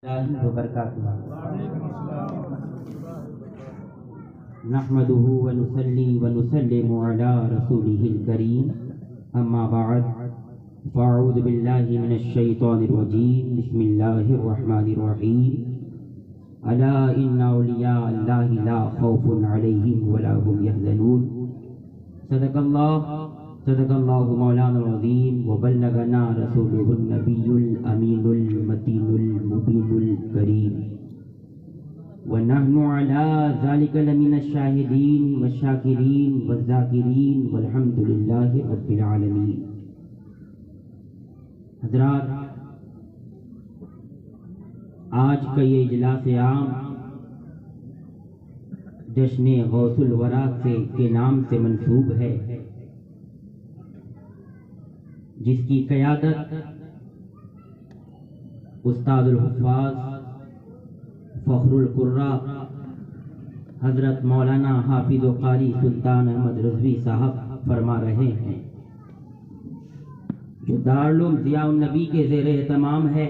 وبرکاتہ نحمده ونصلي ونسلم على رسوله الكريم اما بعد فاعوذ بالله من الشيطان الرجيم بسم الله الرحمن الرحيم الا ان اولیاء الله لا خوف عليهم ولا هم يحزنون صدق الله مولانا العظيم وبلغنا رسوله النبي الأمين المتين المبين الكريم ونحن على ذلك لمن الشاهدين والشاكرين والذاكرين والحمد لله رب العالمين. حضرات، آج کا یہ اجلاس عام جشن غوث الورا کے نام سے منسوب ہے، جس کی قیادت استاد الحفاظ فخر القراء حضرت مولانا حافظ و قاری سلطان احمد رضوی صاحب فرما رہے ہیں، جو دارالعلوم ضیاء النبی کے زیر اہتمام ہے.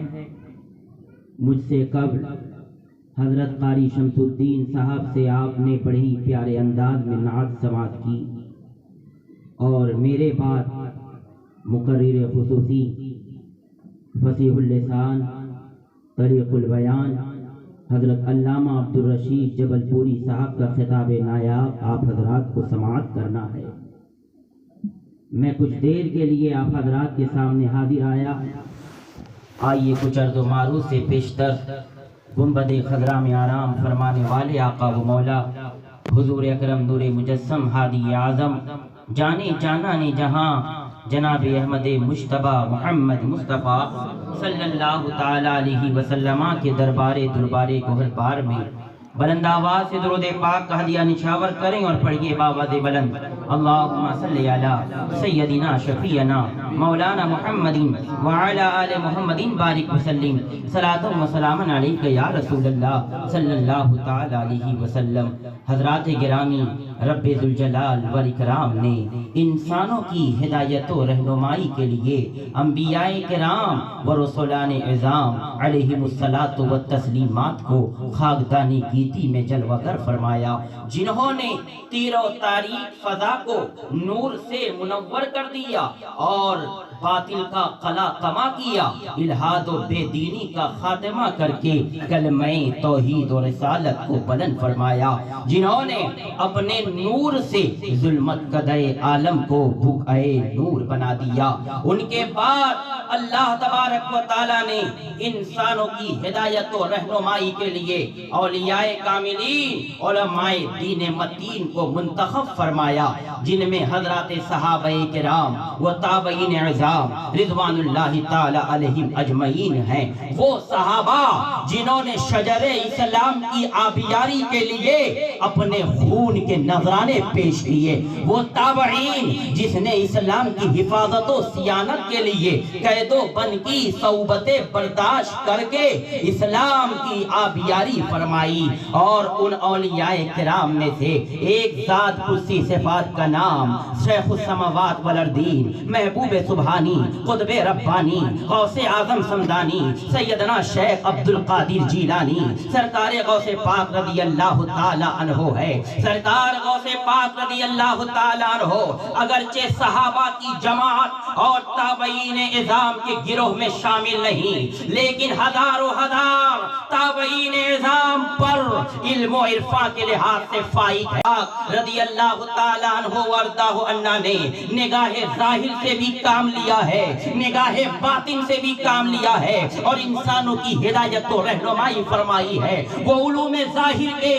مجھ سے قبل حضرت قاری شمس الدین صاحب سے آپ نے بڑے ہی پیارے انداز میں نعت سماعت کی، اور میرے بعد مقرر خصوصی فصیح اللسان طریق البیان حضرت علامہ عبدالرشید جبل پوری صاحب کا خطاب نایاب آپ حضرات کو سماعت کرنا ہے. میں کچھ دیر کے لیے آپ حضرات کے سامنے حاضر آیا. آئیے کچھ عرض و معروض سے پیشتر گنبد خضرا میں آرام فرمانے والے آقا و مولا حضور اکرم نور مجسم ہادی اعظم جانے جانا نے جہاں جناب احمد مجتبی محمد مصطفیٰ صلی اللہ تعالی علیہ وسلم کے دربارے گوہر بار میں بلند آواز سے درود پاک کا ہدیہ نچھاور کریں اور پڑھیے باواد بلند اللہم صلی علی سیدنا شفیعنا مولانا محمد وعلی آل محمد بارک وسلم صلاۃ و سلام علیک یا رسول اللہ صلی اللہ تعالی علیہ وسلم. حضرات گرامی، رب ذوالجلال والاکرام نے انسانوں کی ہدایت و رہنمائی کے لیے انبیاء کرام و رسولان اعظام علیہم الصلاۃ والتسلیمات کو خاکدانی گیتی میں جلوہ گر فرمایا، جنہوں نے تیر و تاریک فضا کو نور سے منور کر دیا اور باطل کا قلع کما کیا، الہاد و بے دینی کا خاتمہ کر کے کلمہ توحید و رسالت کو بلند فرمایا، جنہوں نے اپنے نور سے ظلمت قدئے عالم کو بھوکائے نور بنا دیا. ان کے بعد اللہ تبارک و تعالی نے انسانوں کی ہدایت و رہنمائی کے لیے اولیاء کاملین علماء دین متین کو منتخب فرمایا، جن میں حضرات صحابہ کرام و تابعین اعظام رضوان اللہ تعالی علیہم اجمعین ہیں. وہ صحابہ جنہوں نے شجر اسلام کی آبیاری کے لیے اپنے خون کے نذرانے پیش کیے، وہ تابعین جس نے اسلام کی حفاظت و صیانت کے لیے قید و بند کی صعوبتیں برداشت کر کے اسلام کی آبیاری فرمائی. اور ان اولیاء کرام میں سے ایک ذات کرسی صفات کا نام شیخ السماوات والارضین محبوب سبحانی قطب ربانی غوث اعظم سمدانی سیدنا شیخ عبدالقادر جیلانی سرکار غوث پاک رضی اللہ تعالی عنہ ہے. سرکار غوث پاک رضی اللہ تعالی عنہ اگرچہ صحابہ کی جماعت اور تابعین اعظام کے گروہ میں شامل نہیں، لیکن ہزاروں ہزار تابعین اعظام پر علم و عرفاں کے لحاظ سے فائق ہے. رضی اللہ تعالی عنہ وارضاہ عنہ نے نگاہ ظاہر سے بھی کام لیا ہے، نگاہ باطن سے بھی کام لیا ہے، اور انسانوں کی ہدایت و رہنمائی فرمائی ہے. وہ علوم ظاہر کے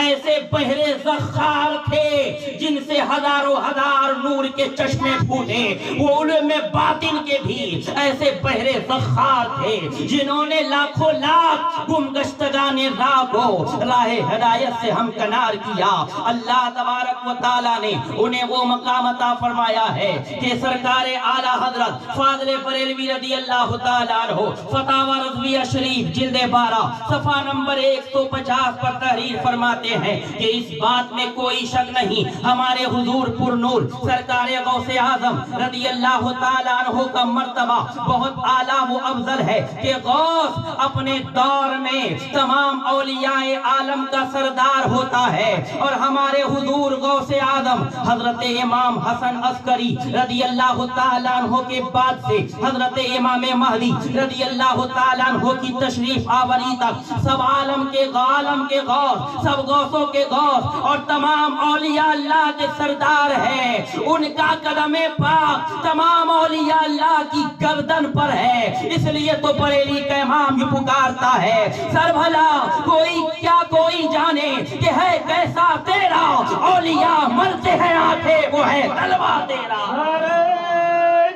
ایسے بہرے زخار تھے جن سے ہزاروں ہزار نور کے چشمے پھوٹے، وہ علوم باطن کے بھی ایسے بہرے زخار تھے جنہوں نے لاکھوں لاکھ گمگشتگان راہ کو راہ ہدایت سے ہمکنار کیا۔ اللہ تبارک و تعالیٰ نے انہیں وہ مقام عطا فرمایا ہے کہ سرکار اعلیٰ حضرت فاضل بریلوی رضی اللہ تعالیٰ عنہ فتاوی رضویہ شریف جلد 12 صفحہ نمبر 150 پر تحریر فرماتے ہیں کہ اس بات میں کوئی شک نہیں، ہمارے حضور پر نور سرکار غوث اعظم رضی اللہ تعالیٰ عنہ کا مرتبہ بہت اعلیٰ و افضل ہے کہ غوث اپنے دور میں تمام اولیاء عالم کا سردار ہوتا ہے، اور ہمارے حضور غوث اعظم حضرت امام حسن عسکری رضی اللہ تعالیٰ عنہ کے بعد سے حضرت امام مہدی رضی اللہ تعالیٰ عنہ کی تشریف آوری تک سب عالم کے غوث، سب غوثوں کے غوث اور تمام اولیاء اللہ کے سردار ہیں۔ ان کا قدم پاک تمام اولیاء اللہ کی گردن پر ہے، اس لیے تو بریلی کا امام یہ پکارتا ہے سر بھلا کوئی جانے کہ ہے کیسا تیرا، اولیاء مرتے ہیں آنکھیں وہ ہے طلبہ تیرا۔ نعرہ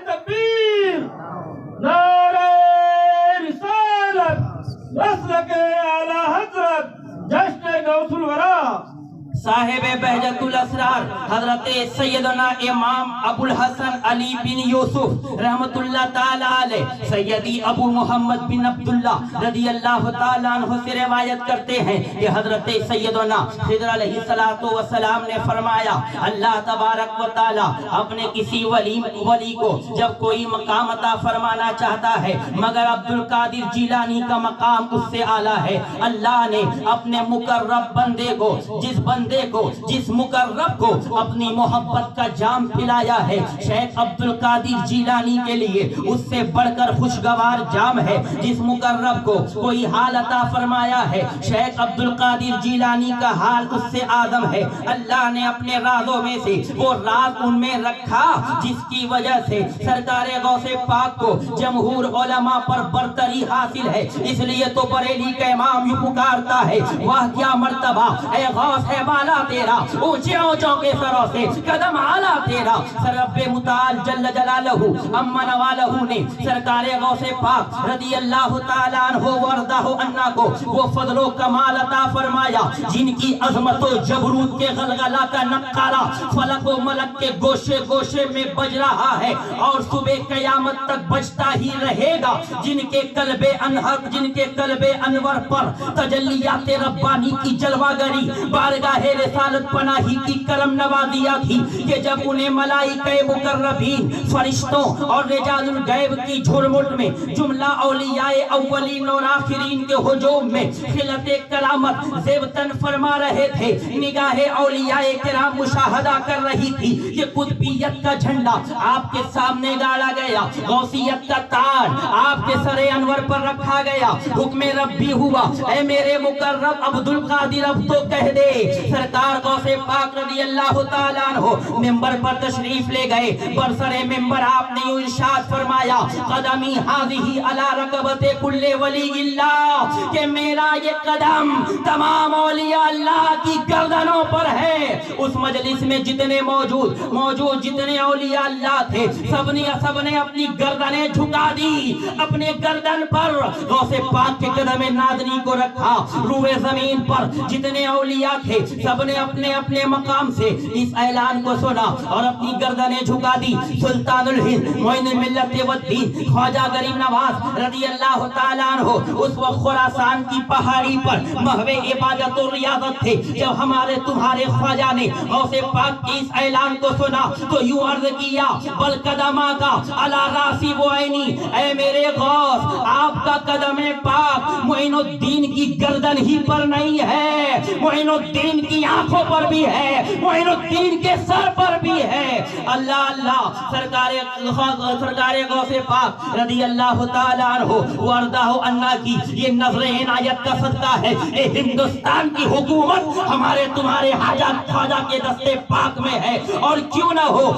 تکبیر، نعرہ رسالت، مسلک اعلیٰ حضرت جشن غوث الورا صاحب بہجت الاسرار حضرت سیدنا امام ابو الحسن علی بن یوسف رحمت اللہ تعالیٰ علیہ سیدی ابو محمد بن عبداللہ رضی اللہ تعالیٰ عنہ سے روایت کرتے ہیں کہ حضرت سیدنا خضر علیہ السلام نے فرمایا اللہ تبارک و تعالیٰ اپنے کسی ولی کو جب کوئی مقام عطا فرمانا چاہتا ہے مگر عبد القادر جیلانی کا مقام اس سے اعلیٰ ہے، اللہ نے اپنے مقرب بندے کو جس مقرب کو اپنی محبت کا جام پلایا ہے، شیخ عبد القادر جیلانی کے لیے اس سے بڑھ کر خوشگوار جام ہے۔ جس مقرب کو کوئی حال عطا فرمایا ہے، شیخ عبد القادر جیلانی کا حال اس سے اعظم ہے۔ اللہ نے اپنے رازوں میں سے وہ راز ان میں رکھا جس کی وجہ سے سرکار غوث پاک کو جمہور علماء پر برتری حاصل ہے، اس لیے تو بریلی کا امام یہ پکارتا ہے واہ کیا مرتبہ اے غوث ہے بالا تیرا، اونچے اونچوں کے سروں سے قدم اعلیٰ تیرا۔ رب متعال جل جلالہ اما نوالہ نے سرکار غوث پاک رضی اللہ تعالیٰ عنہ وردہ عنہ کو وہ فضل و کمال عطا فرمایا جن کی عظمت و جبروت کے غلغلہ کا نقارہ فلک و ملک کے گوشے گوشے میں بج رہا ہے اور صبح قیامت تک بجتا ہی رہے گا، جن کے قلب انور پر تجلیات ربانی کی جلوہ گری بارگاہ رسالت پناہی کی کرم نوازیاں تھی کہ جب انہیں ملائکہ مقربین فرشتوں اور رجال الغیب کی جھرمٹ میں جملہ اولیاء اولین اور آخرین کے ہجوم میں خلعت کرامت زیبتن فرما رہے تھے، نگاہ اولیاء کرام مشاہدہ کر رہی تھی کہ قطبیت کا جھنڈا آپ کے سامنے گاڑا گیا، غوثیت کا تاج آپ کے سر انور پر رکھا گیا، حکم ربی ہوا اے میرے مقرب عبد القادر اب تو کہہ دے۔ سرکار غوث پاک رضی اللہ تعالیٰ عنہ ممبر پر تشریف لے گئے، برسر ممبر آپ نے یوں ارشاد فرمایا قدمی حاضی علی رکبت کل ولی اللہ، کہ میرا یہ قدم تمام اولیاء اللہ کی گردنوں پر ہے۔ اس مجلس میں جتنے موجود جتنے اولیاء اللہ تھے سب نے اپنی گردنیں جھکا دی، اپنے گردن پر غوث پاک کے قدم نازنی کو رکھا۔ روئے زمین پر جتنے اولیاء تھے سب نے اپنے اپنے مقام سے اس اعلان کو سنا اور اپنی گردنیں جھکا دی۔ سلطان الہند معین الملت والدین خواجہ غریب نواز رضی اللہ تعالیٰ عنہ اس وقت خراسان کی پہاڑی پر محو عبادت و ریاضت تھے۔ جب ہمارے تمہارے خواجہ نے غوث پاک کی اس اعلان کو سنا تو یوں عرض کیا بل قدمہ کا علی راسی و عینی، اے میرے غوث آپ کا قدم پاک معین الدین کی گردن ہی پر نہیں ہے، معین الدین کی آنکھوں پر بھی ہے، معین الدین کے سر پر بھی ہے۔ اللہ اللہ سرکار غوث پاک رضی اللہ تعالیٰ عنہ وردہ عنہ کی یہ نظر عنایت کا صدقہ ہے۔ اے ہندوستان کی حکومت ہمارے تمہارے خواجہ کے دستے پاک میں ہے، اور کیوں نہ ہو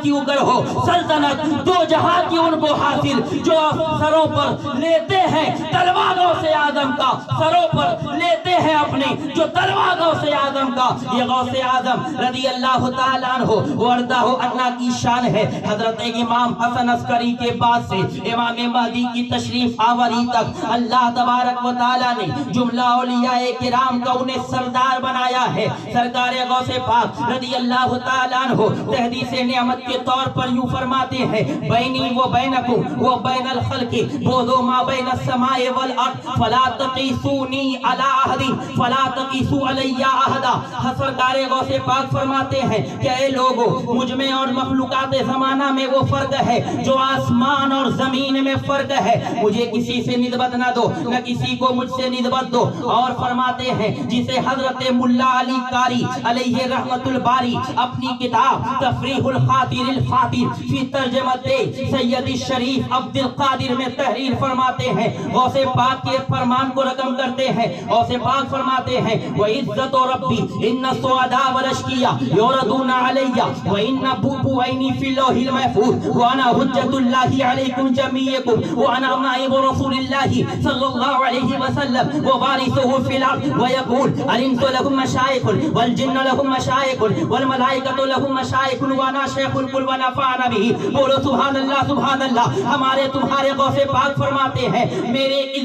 کیوں کر ہو سلطنت دو جہاں کی ان کو حاصل جو سروں پر لیتے ہیں تلواروں سے آدم کا، سروں پر لیتے یہ ہے اپنے جو تلوا غوث اعظم کا. یہ غوث اعظم رضی اللہ تعالیٰ عنہ وردہ عنہ کی شان ہے. حضرت امام حسن عسکری کے بعد سے امام مہدی کی تشریف آوری تک اللہ تبارک و تعالیٰ نے جملہ اولیاء کرام کا انہیں سردار بنایا ہے. سرکار غوث پاک رضی اللہ تعالیٰ عنہ تحدیث نعمت کے طور پر یوں فرماتے ہیں بینی و بینکم و بین الخلق بودو ما بین السماء والارض فلا تقیسونی علی احد فلا تقیسو علی احدا. سرکار غوث پاک فرماتے ہیں کہ اے لوگو مجھ میں اور مخلوقات زمانہ میں وہ فرق ہے جو آسمان اور زمین میں فرق ہے. مجھے کسی سے نسبت نہ دو نہ کسی کو مجھ سے نسبت دو. اور فرماتے ہیں جسے حضرت ملا علی قاری علیہ رحمت الباری اپنی کتاب تفریح الخاطر الفاتر فی ترجمت سید الشریف عبد القادر میں تحریر فرماتے ہیں. غوث پاک کے فرمان کو رقم کرتے ہیں. غوث پاک فرماتے ہیں وعزت ربی ان السعداء والاشقیاء یوردون علی وان بوبو عینی فی اللوح المحفوظ وانا حجت اللہ علیکم جمیعکم وانا نائب رسول اللہ صلی اللہ علیہ وسلم ووارثه فی الارض ویقول الانس لهم مشائخ والجن لهم مشائخ والملائکۃ لهم مشائخ وانا شیخ الکل ونفعنا به. بولو سبحان اللہ سبحان اللہ. ہمارے تمہارے غوث پاک فرماتے ہیں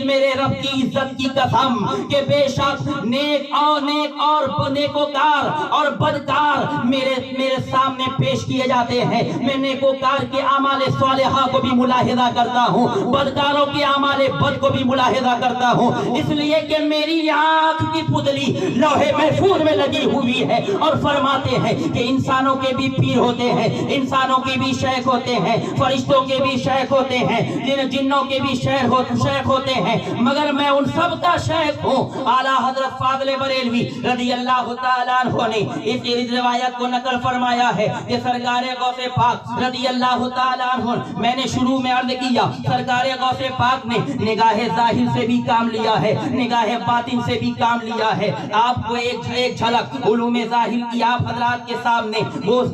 میرے رب کی عزت کی قسم کہ بے شک نیک اور نیکوکار اور بدکار میرے سامنے پیش کیے جاتے ہیں. میں نیکوکار کے اعمال صالحہ کو بھی ملاحظہ کرتا ہوں, بدکاروں کے اعمال بد کو بھی ملاحظہ کرتا ہوں, اس لیے کہ میری آنکھ کی پتلی لوح محفوظ میں لگی ہوئی ہے. اور فرماتے ہیں کہ انسانوں کے بھی پیر ہوتے ہیں, انسانوں کے بھی شیخ ہوتے ہیں, فرشتوں کے بھی شیخ ہوتے ہیں, جنوں کے بھی شیخ ہوتے ہیں, مگر میں ان سب کا شیخ ہوں. اعلیٰ حضرت فاضل بریلوی رضی اللہ تعالیٰ عنہ نے اس روایت کو نقل فرمایا ہے کہ سرکار غوث پاک رضی اللہ تعالیٰ عنہ, میں نے شروع میں عرض کیا سرکار غوث پاک نے نگاہ ظاہر سے بھی کام لیا ہے, نگاہ باطن سے بھی کام لیا ہے. آپ کو ایک جھلک علوم ظاہر کی آپ حضرات کے سامنے گوشت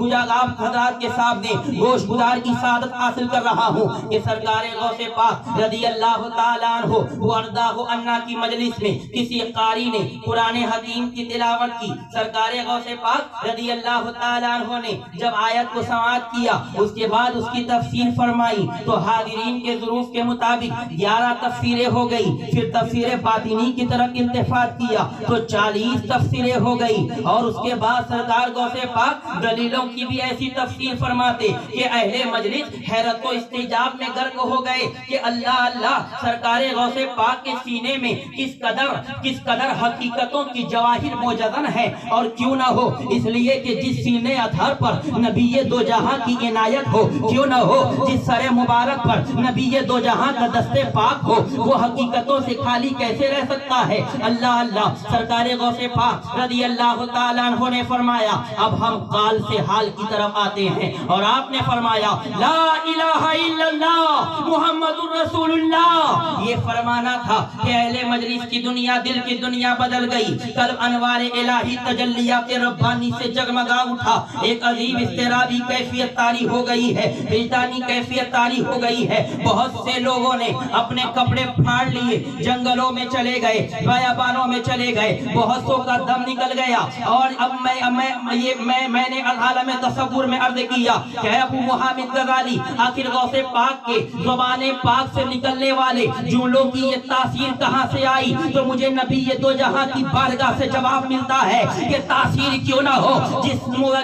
گزار کی سعادت حاصل کر رہا ہوں کہ سرکار غوث پاک رضی اللہ تعالیٰ عنہ وردہ عنہ کی مجلس میں کسی قاری نے قرآن حکیم کی تلاوت کی. سرکار غوث پاک رضی اللہ تعالیٰ عنہ نے جب آیت کو سماعت کیا اس کے بعد اس کی تفسیر فرمائی تو حاضرین کے ظروف کے مطابق 11 تفسیریں ہو گئی. پھر تفسیر باطنی کی طرف التفات کیا تو 40 تفسیریں ہو گئی. اور اس کے بعد سرکار غوث پاک دلیلوں کی بھی ایسی تفسیر فرماتے کہ اہل مجلس حیرت و استعجاب میں غرق ہو گئے کہ اللہ اللہ, سرکار غوث پاک کے سینے میں کس قدر حقیقتوں کی جواہر موجزن ہے. اور کیوں نہ ہو, اس لیے کہ جس سینے ادھر پر نبی دو جہاں کی عنایت ہو, کیوں نہ ہو جس سر مبارک پر نبی دو جہاں کا دست پاک ہو, وہ حقیقتوں سے خالی کیسے رہ سکتا ہے. اللہ اللہ. سرکار غوث پاک رضی اللہ تعالیٰ عنہ نے فرمایا اب ہم قال سے حال کی طرف آتے ہیں, اور آپ نے فرمایا لا الہ الا اللہ محمد الرسول اللہ. یہ فرمانا تھا کہ اہل مجلس کی دنیا, دل کی دنیا بدل گئی. قلب انوار الہی تجلیات ربانی سے جگمگا اٹھا. ایک عجیب اضطرابی کیفیت طاری ہو گئی ہے, وجدانی کیفیت طاری ہو گئی ہے. بہت سے لوگوں نے اپنے کپڑے پھاڑ لیے, جنگلوں میں چلے گئے, بیابانوں میں چلے گئے, بہت سو کا دم نکل گیا. اور اب میں نے عالم تصور میں عرض کیا کہ ابو محمد غزالی, آخر غوث پاک کے زبان پاک سے نکلنے والے جملوں کی یہ تاثیر کہاں سے آئی؟ تو مجھے نبی دو جہاں کی بارگاہ سے جواب ملتا ہے کہ تاثیر کیوں نہ ہو,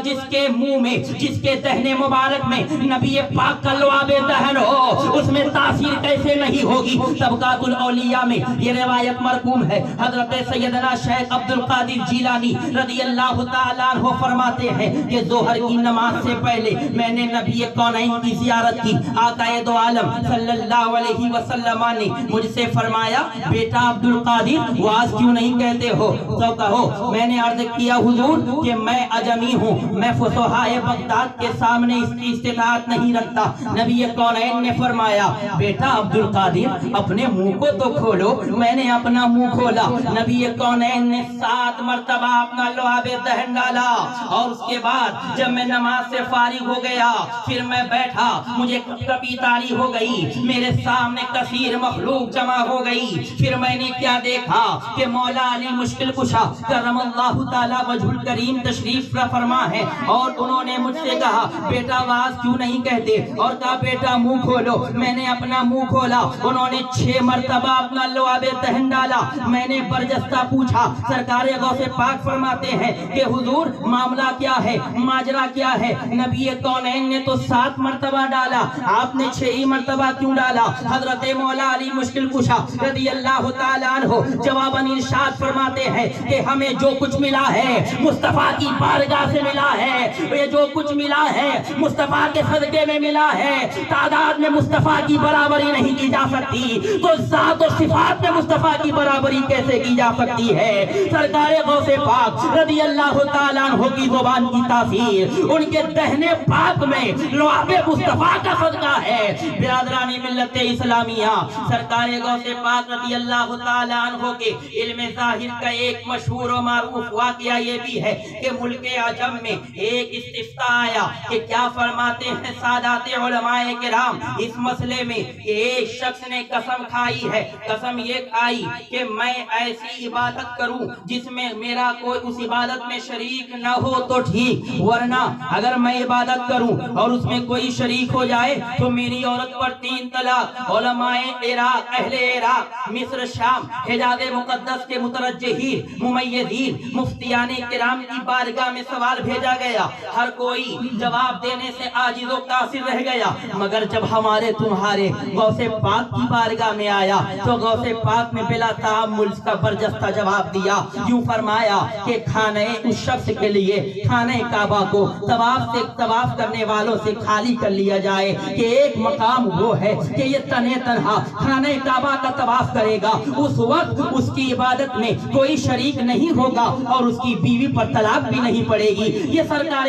جس کے منہ میں, جس کے دہنے مبارک میں نبی پاک کا لعاب دہن ہو, اس میں تاثیر کیسے نہیں ہوگی. طبقات الاولیاء میں یہ روایت مرقوم ہے. حضرت سیدنا شیخ عبد القادر جیلانی رضی اللہ تعالیٰ عنہ فرماتے ہیں کہ ظہر کی نماز سے پہلے میں نے نبی کونین کی زیارت کی. آقا دو عالم صلی اللہ علیہ وسلم نے مجھ سے فرمایا بیٹا عبد القادر واز کیوں نہیں کہتے ہو؟ تو کہو میں نے عرض کیا حضور کہ میں عجمی ہوں, میں فصحائے بغداد کے سامنے اس کی استطاعت نہیں رکھتا. نبی کونین نے فرمایا بیٹا عبد القادر اپنے منہ کو تو کھولو. میں نے اپنا منہ کھولا. نبی کونین نے 7 مرتبہ اپنا لعاب دہن ڈالا, اور اس کے بعد جب میں نماز سے فارغ ہو گیا پھر میں بیٹھا, مجھے کبھی تاری ہو گئی, میرے سامنے کثیر مخلوق جمع ہو گئی. پھر میں نے کیا دیکھا کہ کہ مولا علی مشکل کشا کرم اللہ تعالی وجہ کریم تشریف فرما ہے، اور انہوں نے مجھ سے کہا بیٹا آواز کیوں نہیں کہتے، اور کہا بیٹا منہ کھولو۔ میں نے اپنا منہ کھولا، انہوں نے 6 مرتبہ اپنا لعاب دہن ڈالا۔ میں نے برجستہ پوچھا، سرکار غوث پاک فرماتے ہیں کہ حضور معاملہ کیا ہے، ماجرا کیا ہے؟ نبی کونین نے تو 7 مرتبہ ڈالا، آپ نے 6 ہی مرتبہ کیوں ڈالا؟ حضرت مولا علی مشکل کشا رضی اللہ تعالیٰ عنہ جواباً ارشاد فرماتے ہیں کہ ہمیں جو کچھ ملا ہے مصطفیٰ کی بارگاہ سے ملا ہے، یہ جو کچھ ملا ہے مصطفیٰ کے صدقے میں ملا ہے۔ تعداد میں مصطفیٰ کی برابری نہیں کی جا سکتی تو ذات و صفات میں مصطفیٰ کی برابری کیسے کی جا سکتی ہے؟ سرکار غوث پاک رضی اللہ تعالیٰ عنہ کی زبان کی تاثیر، ان کے دہنے پاک میں لعاب مصطفیٰ کا صدقہ ہے۔ برادران ملت اسلامیہ، سرکار غوث پاک رضی اللہ تعالیٰ عنہ کے علم ظاہر کا ایک مشہور و معروف واقعہ یہ بھی ہے کہ ملک عجم میں ایک استفتاء آیا کہ کیا فرماتے ہیں سادات علماء کرام اس مسئلے میں کہ ایک شخص نے قسم کھائی ہے، قسم یہ کھائی کہ میں ایسی عبادت کروں جس میں میرا کوئی اس عبادت میں شریک نہ ہو تو ٹھیک، ورنہ اگر میں عبادت کروں اور اس میں کوئی شریک ہو جائے تو میری عورت پر 3 طلاق۔ علماء عراق، اہل عراق، مصر، شام، حجاز مقدس کے مترجحین، ممیزین، مفتیان کرام کی بارگاہ میں سوال بھیجا گیا، ہر کوئی جواب دینے سے عاجز و قاصر رہ گیا، مگر جب ہمارے تمہارے غوث پاک کی بارگاہ میں آیا تو غوث پاک نے بلا تعامل کا برجستہ جواب دیا، یوں فرمایا کہ خانہ اس شخص کے لیے خانہ کعبہ کو طواف کرنے والوں سے خالی کر لیا جائے کہ ایک مقام وہ ہے کہ یہ تنہا خانہ کعبہ کا طواف کرے گا، اس وقت اس کی عبادت میں کوئی شریک نہیں ہوگا اور اس کی بیوی پر طلاق بھی نہیں پڑے گی۔ یہ سرکار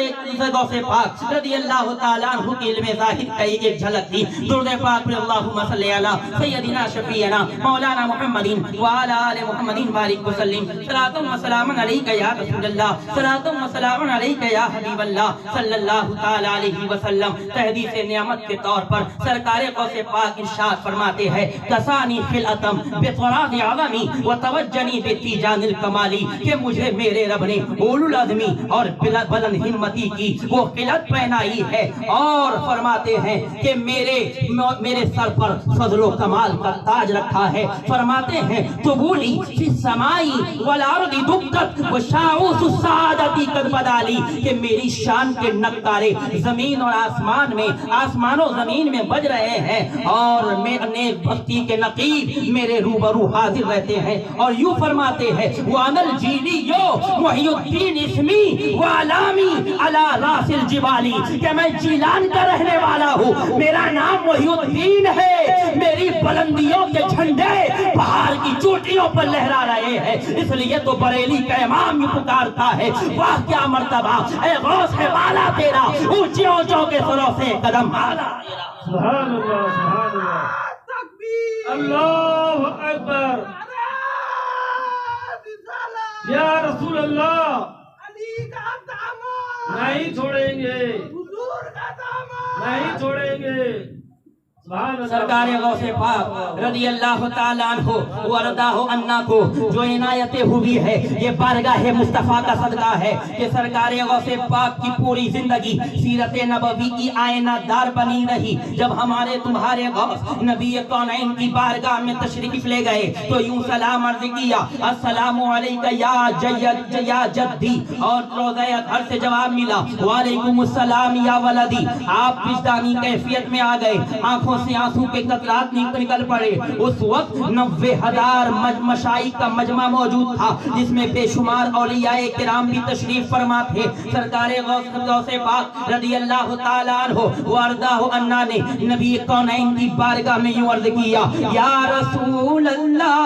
غوث پاک رضی اللہ تعالیٰ عنہ کی علم ظاہر کا ایک جھلک تھی۔ درود پاک پر اللہم صلی علی سیدنا شفیعنا مولانا محمد وعلی آل محمد بارک وسلم، صلاۃ و سلام علیک یا رسول اللہ، صلاۃ و سلام علیک یا حبیب اللہ صلی اللہ تعالی علیہ وسلم۔ تحدیث نعمت کے طور پر سرکار غوث پاک ارشاد فرماتے ہیں کسانی خلعتم بطراز عظمی وتوجنی بتیجان الکمالی، کہ مجھے میرے رب نے اولو العظمی اور بلند ہمتی کی وہ خلعت پہنائی ہے، اور فرماتے ہیں کہ میرے سر پر فضل و کمال کا تاج رکھا ہے۔ فرماتے ہیں تبولی فی السمائی والارض دکت وشاعوس السعادتی قد بدالی، کہ میری شان کے نقطارے زمین اور آسمان و زمین میں بج رہے ہیں، اور میں بختی کے نقیب میرے روبرو حاضر رہتے ہیں۔ اور یوں فرماتے ہیں وَأَنَا الْجِيلِيُّ مُحْيُ الدِّينِ اسْمِي وَعَلَامِي عَلَى رَأْسِ الْجِبَالِ، کہ میں جیلان کا رہنے والا ہوں، میرا نام محی الدین ہے، میری بلندیوں کے جھنڈے پہاڑ کی چوٹیوں پر لہرا رہے ہیں، اس لیے تو بریلی کا امام یہ پکارتا ہے واہ کیا مرتبہ اے غوث ہے والا تیرا، اونچے اونچوں کے سروں سے قدم آلا تیرا۔ سبحان اللہ، سبحان اللہ، اللہ اکبر، یا رسول اللہ، نہیں چھوڑیں گے، نہیں چھوڑیں گے۔ سرکار غوث پاک رضی اللہ تعالیٰ عنہ ورداہ عنہ کو جو عنایت ہوئی ہے یہ بارگاہ مصطفیٰ کا صدقہ ہے کہ سرکار غوث پاک کی پوری زندگی سیرت نبوی کی آئینہ دار بنی رہی۔ جب ہمارے تمہارے غوث نبی کونین کی بارگاہ میں تشریف لے گئے تو یوں سلام عرض کیا السلام علیکہ یا جدی، اور روضہ اطہر سے جواب ملا وعلیکم السلام یا ولدی۔ آپ وجدانی کیفیت میں آ گئے، آنکھوں سے آنسو کے قطرات نکل پڑے۔ اس وقت 90,000 مشائخ کا مجمع موجود تھا جس میں بے شمار اولیاء کرام بھی تشریف فرما تھے۔ سرکار غوث پاک رضی اللہ تعالیٰ عنہ ورداہ عنہ نے نبی کونین کی بارگاہ میں یوں عرض کیا یا رسول اللہ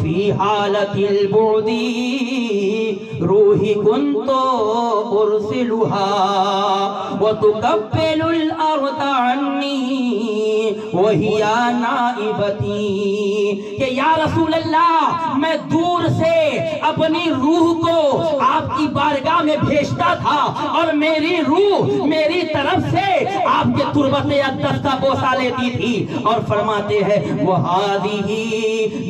فی حالت البعد روحی کنت ارسلها وتقبل الارض عنی وہی نائبتی، کہ یا رسول اللہ میں دور سے اپنی روح کو آپ کی بارگاہ میں بھیجتا تھا اور میری روح میری طرف سے آپ کے تربت اقدس کا بوسہ لیتی تھی، اور فرماتے ہیں وَهَذِهِ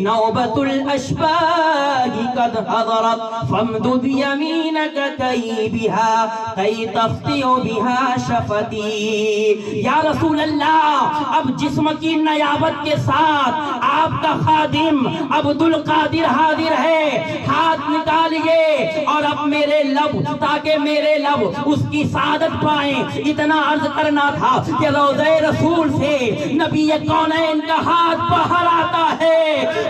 نَوْبَةُ الْأَشْبَاهِ قَدْ حَضَرَتْ فَامْدُدْ يَمِينَكَ كَيْ تَخْطِئُ بِهَا شَفَتِي۔ یا رسول اللہ اب جسم کی نیابت کے ساتھ آپ کا خادم عبد القادر حاضر ہے، ہاتھ نکالیے اور اب میرے لب، تاکہ میرے لب اس کی سعادت پائیں۔ اتنا عرض کرنا تھا کہ روضہ رسول سے نبی کونین کا ہاتھ باہر آتا ہے،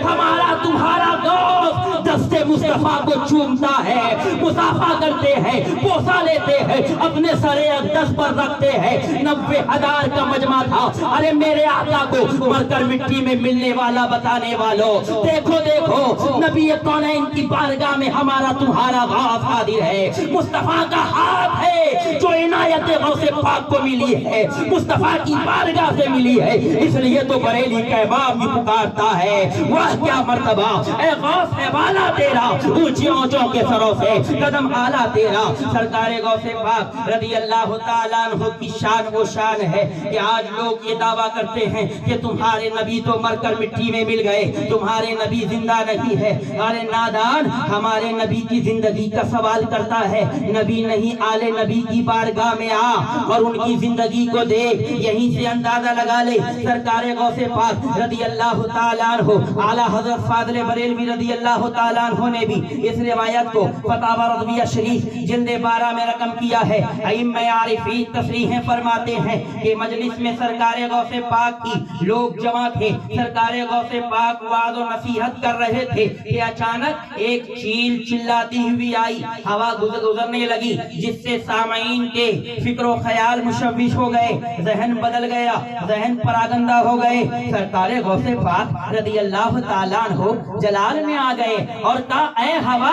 ہمارا تمہارا دوست دست مصطفیٰ کو چومتا ہے، مصافحہ کرتے ہیں، بوسہ لیتے ہیں، اپنے سر اقدس پر رکھتے ہیں۔ 90,000 کا مجمع تھا۔ ارے میرے آقا کو مر کر مٹی میں ملنے والا بتانے والوں، دیکھو دیکھو نبی کونین کی بارگاہ میں ہمارا تمہارا غوث حاضر ہے، مصطفیٰ کا ہاتھ ہے جو عنایت غوث پاک کو ملی ہے، مصطفیٰ کی بارگاہ سے ملی ہے۔ اس لیے تو بریلی کا امام بھی پکارتا ہے وہ کیا مرتبہ اے غوث ہے والا تیرا، اونچی اونچوں کے سروں سے قدم اعلیٰ تیرا۔ سرکار غوث پاک رضی اللہ تعالیٰ عنہ کی شان وہ شان ہے کہ آج لوگ یہ دعویٰ کرتے ہیں کہ تمہارے نبی تو مر کر مٹی میں مل گئے، تمہارے نبی زندہ نہیں ہے۔ ارے نادان، ہمارے نبی کی زندگی کا سوال کرتا ہے، نبی نہیں آل نبی کی بارگاہ میں آ اور ان کی زندگی کو دیکھ، یہیں سے اندازہ لگا لے۔ سرکار غوث پاک رضی اللہ تعالیٰ عنہ، اعلیٰ حضرت فاضل بریلوی رضی اللہ تعالیٰ عنہ نے بھی اس روایت کو فتاوی رضویہ شریف جلد 12 میں رقم کیا ہے۔ ائمہ عارفین تصریحیں فرماتے ہیں کہ مجلس میں سرکار غوث پاک کی لوگ جمع تھے، سرکار غوث پاک وعظ و نصیحت کر رہے تھے کہ اچانک ایک چیل چلاتی ہوئی آئی، ہوا گزرنے لگی، جس سے سامعین کے فکر و خیال مشوش ہو گئے، ذہن بدل گیا، ذہن پراگندہ ہو گئے۔ سرکار غوث پاک رضی اللہ تعالیٰ عنہ جلال میں آ گئے اور کہا اے ہوا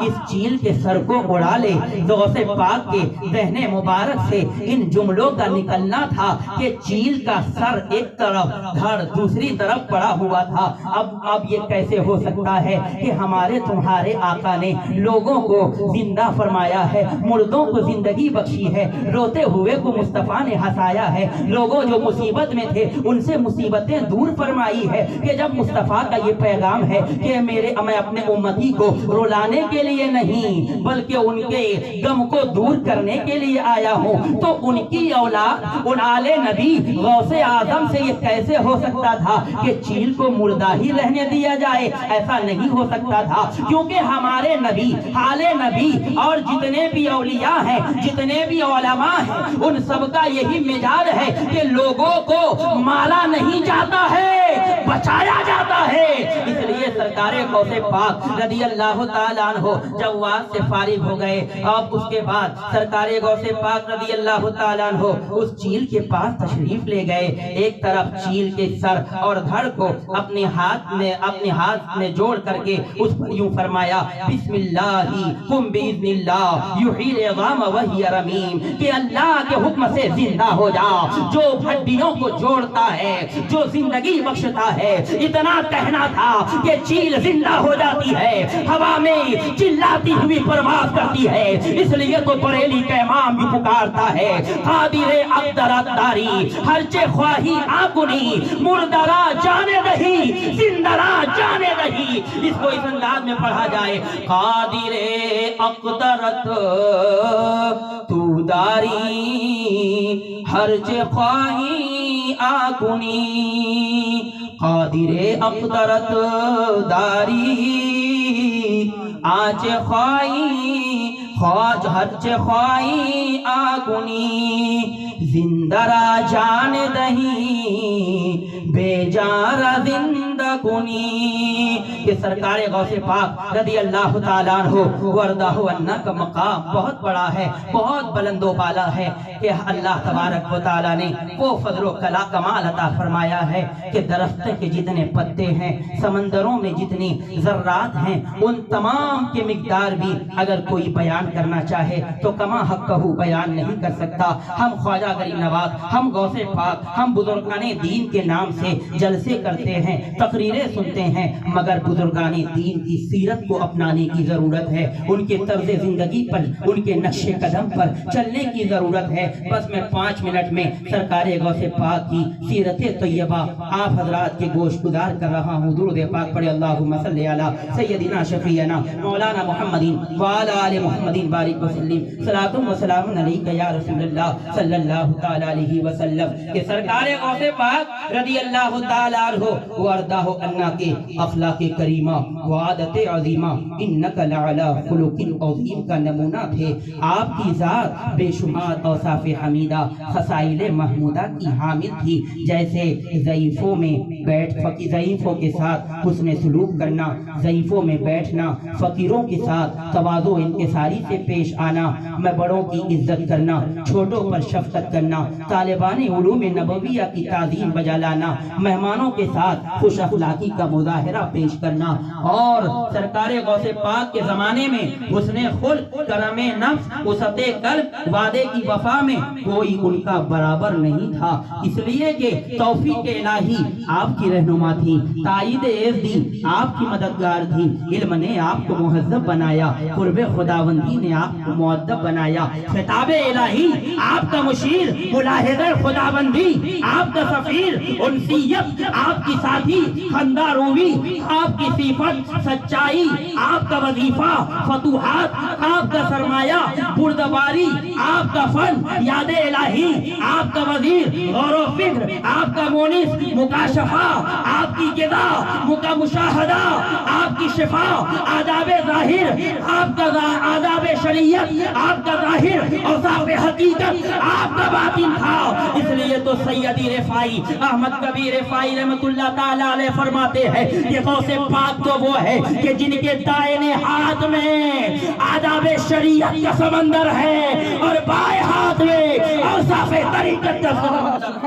اس چیل کے سر کو اڑا لے۔ غوث پاک کے ذہن مبارک سے ان جملوں کا نکلنا تھا کہ چیل کا سر ایک طرف دھڑ دوسری طرف پڑا ہوا تھا۔ اب یہ کیسے ہو سکتا ہے کہ ہمارے تمہارے آقا نے لوگوں کو زندہ فرمایا ہے، مردوں کو زندگی بخشی ہے، روتے ہوئے کو مصطفیٰ نے ہنسایا ہے، لوگوں جو مصیبت میں تھے ان سے مصیبتیں دور فرمائی ہے۔ کہ جب مصطفیٰ کا یہ پیغام ہے کہ میں اپنے امتی کو رلانے کے لیے نہیں بلکہ ان کے غم کو دور کرنے کے لیے آیا ہوں، تو ان کی اولاد ان آل نبی غوث اعظم سے یہ کیسے ہو سکتا تھا کہ چیل کو مردہ ہی رہنے دیا جائے؟ ایسا نہیں ہو سکتا تھا، کیونکہ ہمارے نبی آل نبی اور جتنے بھی اولیاء ہیں، جتنے بھی علماء ہیں، ان سب کا یہی مزاج ہے کہ لوگوں کو مارا نہیں جاتا ہے، بچایا جاتا ہے۔ اس لیے سرکار غوث پاک رضی اللہ تعالیٰ عنہ جب وعظ سے فارغ ہو گئے، اب اس کے بعد سرکار غوث پاک رضی اللہ تعالیٰ عنہ اس چیل کے پاس تشریف لے گئے۔ ایک طرف چیل کے سر اور دھڑ کو اپنے ہاتھ میں جوڑ کر کے اس پر یوں فرمایا بسم اللہ قم باذن اللہ یحیی العظام وہی رمیم، کہ اللہ کے حکم سے زندہ ہو جا جو ہڈیوں کو جوڑتا ہے، جو زندگی بخشتا ہے۔ اتنا کہنا تھا کہ چیل زندہ ہو جاتی ہے، ہوا میں چلاتی ہوئی پرواز کرتی ہے۔ اس لیے تو بریلی کا امام بھی پکارتا ہے قادر اقدر داری ہر چے خواہی آگنی مردرا جانے نہیں زندرا جانے نہیں۔ اس کو اس انداز میں پڑھا جائے قادر اقدرت تو داری ہر چے خواہی آگنی، قادر اقدرت داری آج خواہی خواج حج خواہی آگنی، زندرا جان دہی بے جارا زندہ تكوني کہ سرکار غوث پاک رضی اللہ تعالیٰ عنہ وردہ عنہ کا مقام بہت بڑا ہے، بہت بلند و بالا ہے کہ اللہ تبارک و تعالیٰ نے وہ فضل و کمال عطا فرمایا ہے کہ درخت کے جتنے پتے ہیں، سمندروں میں جتنی ذرات ہیں، ان تمام کے مقدار بھی اگر کوئی بیان کرنا چاہے تو کما حقہ بیان نہیں کر سکتا۔ ہم خواجہ غریب نواز، ہم غوث پاک، ہم بزرگان دین کے نام سے جلسے کرتے ہیں، تقریریں سنتے ہیں، مگر بزرگان دین کی سیرت کو اپنانے کی ضرورت ہے، ان کے طرز زندگی پر، ان کے نقش قدم پر چلنے کی ضرورت ہے۔ بس میں 5 منٹ میں سرکار غوث پاک کی سیرت طیبہ آپ حضرات کے گوش گزار کر رہا ہوں۔ درود پاک پڑھے اللہم صلی علی سیدنا شفیعنا مولانا محمد وعلی آل محمد بارک وسلم، صلاۃ و سلام علیک یا رسول اللہ صلی اللہ تعالی علیہ وسلم۔ کہ سرکار غوث پاک رضی اللہ تعالی عنہ وارضاہ عنہ کے اخلاق کریمہ وعادت عظیمہ انک لعلی خلق عظیم کا نمونہ تھے۔ آپ کی ذات بے شمار اوصاف حمیدہ خصائل محمودہ کی حامل تھی، جیسے ضعیفوں میں ضعیفوں کے ساتھ حسن سلوک کرنا، ضعیفوں میں بیٹھنا، فقیروں کے ساتھ تواضع انکساری سے پیش آنا، میں بڑوں کی عزت کرنا، چھوٹوں پر شفقت کرنا، طالبان علوم نبویہ کی تعظیم بجا لانا، مہمانوں کے ساتھ خوش اخلاقی کا مظاہرہ پیش کرنا، اور سرکار غوث پاک کے زمانے میں حسن خلق، کرم نفس، وسعت قلب، وعدے کی وفا میں کوئی ان کا برابر نہیں تھا، اس لیے کہ توفیق الہی آپ کی رہنما تھی، تائید عزدی آپ کی مددگار تھی، علم نے آپ کو مہذب بنایا، قرب خداوندی نے آپ کو مؤدب بنایا، خطاب الہی آپ کا مشیر، ملاحظہ خداوندی آپ کا سفیر، انسیت آپ کی ساتھی، خندہ روی آپ کی صفت، سچائی آپ کا وظیفہ، فتوحات آپ کا سرمایہ، بردباری آپ کا فن، یاد الہی آپ کا وزیر، غور و فکر آپ کا مونس، مکاشفہ آپ کی غذا، مشاہدہ آپ کی شفا، آداب ظاہر آپ کا آداب شریعت آپ کا ظاہر، اوصاف حقیقت آپ کا باطن تھا۔ اس لیے تو سیدی رفاعی احمد کبیر رفاعی رحمت اللہ تعالی علیہ فرماتے ہیں کہ غوث پاک تو وہ ہے کہ جن کے دائیں ہاتھ میں آداب شریعت کا سمندر ہے اور بائیں ہاتھ میں اوصاف طریقت کا سمندر۔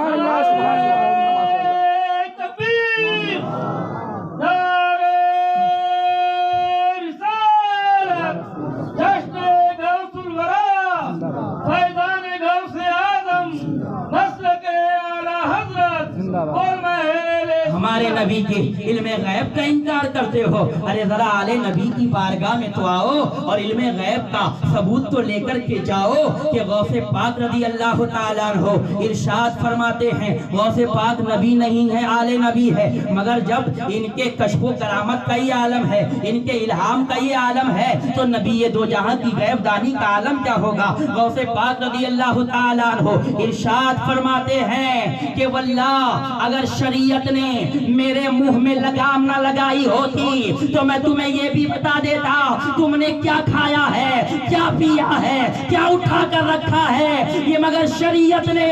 ہمارے نبی کے علم غیب کا انکار کرتے ہو، ارے ذرا آل نبی کی بارگاہ میں تو آؤ اور علم غیب کا ثبوت تو لے کر کے جاؤ کہ غوث پاک رضی اللہ تعالیٰ عنہ ارشاد فرماتے ہیں غوث پاک نبی نہیں ہے، آل نبی ہے، مگر جب ان کے کشف و کرامت کا یہ عالم ہے، ان کے الہام کا یہ عالم ہے تو نبی دو جہاں کی غیب دانی کا عالم کیا ہوگا۔ غوث پاک رضی اللہ تعالیٰ عنہ ارشاد فرماتے ہیں کہ واللہ اگر شریعت نے میرے منہ میں لگام نہ لگائی ہوتی تو میں تمہیں یہ بھی بتا دیتا تم نے کیا کھایا ہے، کیا پیا ہے، کیا اٹھا کر رکھا ہے، یہ مگر شریعت نے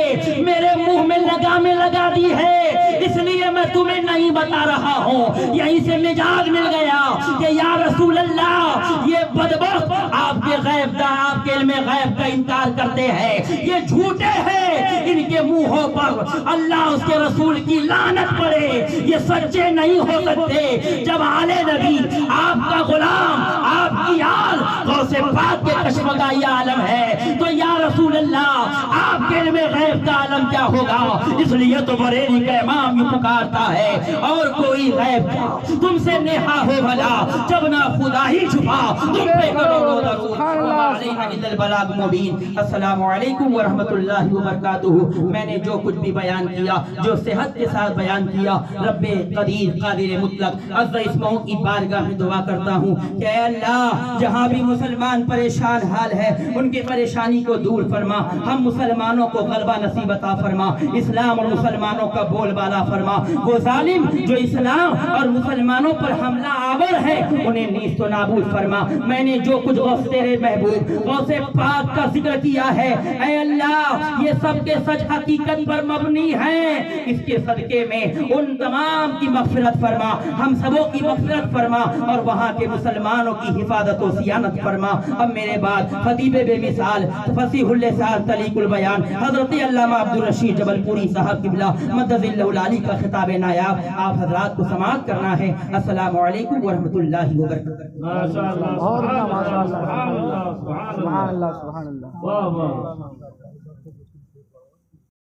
میرے منہ میں لگامیں لگا دی ہے، اس لیے میں تمہیں نہیں بتا رہا ہوں۔ یہیں سے مجاز مل گیا کہ یا رسول اللہ یہ بدبخت آپ کے غیب دا، آپ کے علم غیب کا انکار کرتے ہیں، یہ جھوٹے ہیں، ان کے منہوں پر اللہ اس کے رسول کی لعنت پڑے، یہ سچے نہیں ہو سکتے۔ جب آل نبی آپ کا غلام، آپ کی آل غوث پاک کے کشف کا یہ عالم ہے تو یا رسول اللہ آپ کے علم غیب کا عالم کیا ہوگا۔ اس لیے تو بریلی کا امام یہ پکارتا ہے اور کوئی غیب کیا تم سے نہا ہو بھلا، جب نہ خدا ہی چھپا تم پہ کروڑوں درود علیہ البلاغ مبین۔ السلام علیکم ورحمۃ اللہ وبرکاتہ۔ میں نے جو کچھ بھی بیان کیا، جو صحت کے ساتھ بیان کیا، رب قدیر قادر مطلق عز اسمہ کی بارگاہ میں دعا کرتا ہوں کہ اے اللہ جہاں بھی مسلمان پریشان حال ہے ان کی پریشانی کو دور قبول فرما، ہم مسلمانوں کو غلبہ نصیب عطا فرما، اسلام اور مسلمانوں کا بول بالا فرما، وہ ظالم جو اسلام اور مسلمانوں پر حملہ آور ہے انہیں نیست و نابود فرما۔ میں نے جو کچھ غوث تیرے محبوب غوث پاک کا ذکر کیا ہے اے اللہ یہ سب کے سچ حقیقت پر مبنی ہے، اس کے صدقے میں ان تمام کی مغفرت فرما، ہم سبوں کی مغفرت فرما اور وہاں کے مسلمانوں کی حفاظت و صیانت فرما۔ اب میرے بعد خطیب بے مثال فصیح اللسان طلیق البیان حضرت علامہ عبدالرشید جبل پوری صاحب قبلہ مدد اللہ العالی کا خطاب نایاب آپ حضرات کو سماعت کرنا ہے۔ السلام علیکم ورحمۃ اللہ وبرکاتہ۔ ماشاء اللہ، سبحان اللہ، سبحان اللہ، سبحان اللہ، سبحان اللہ، سبحان اللہ، واہ واہ۔